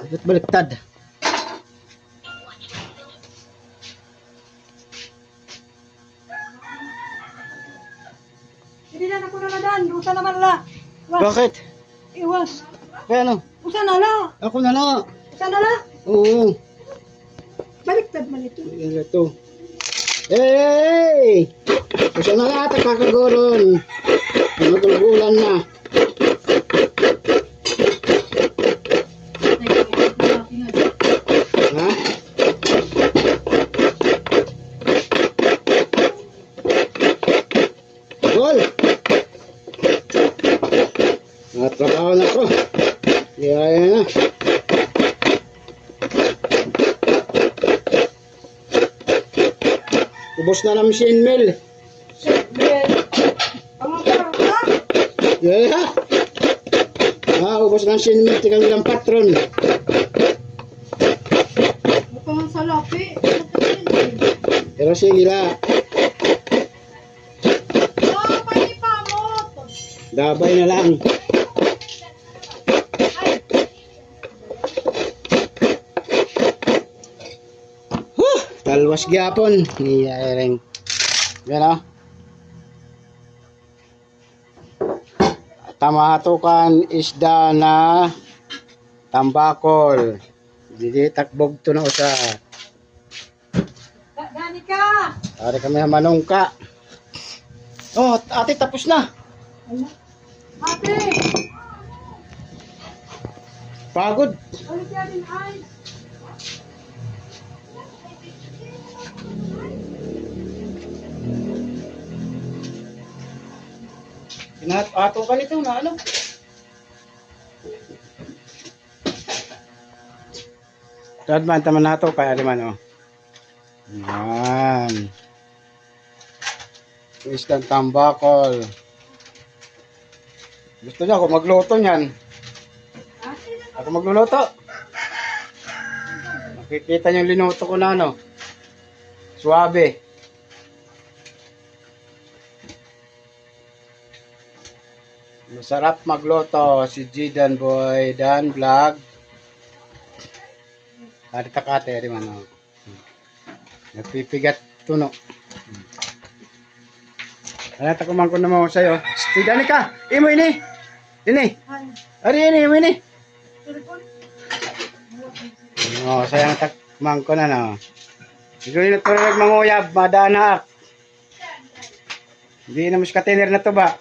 Bakit baliktad? Hindi na ako naladan. Usa naman la. Bakit? Iwas. Kaya ano? Usa na la. Ako na lang. Usa na la. Oo. Baliktad man ito. Yan ito. Hey! Kasi na lahat ang kakagoron. Magulgulan na. Ha? Gol! Natrabaho na ko. Kaya na. Ubos na ng machine mill. Yeah. Ubos na ng machine mill. Tika nilang patron. Mukhang sa lapi. Pero sige la. Dabay na lang. Talwas gyapon. Iyareng. Yan o. Tamahatukan isda na tambakol. Dili takbog to na usa. Gani ka. Ari kami manungka. Oh, ate tapos na. Ate. Pagod. Ulit yan ay. Ato ka nito na ano? Tadman taman nato kaya liman oh. Yan. Isang tambakol. Gusto niya ako magluto niyan. Ako magluluto. Makikita niyo yung linuto ko na ano. Suabe. Masarap magluto si Jidan Boy Dan Vlog. Ari takate ri man. Nagpipigat tuno. Ano ta kumang ko na mo sayo. Tidani ka. Imo ini. Ini. Ari ini imo ini. Oh, sayang tak mangko na no. Siguro na turag manguyab madanak. Hindi na mas katiner na to ba?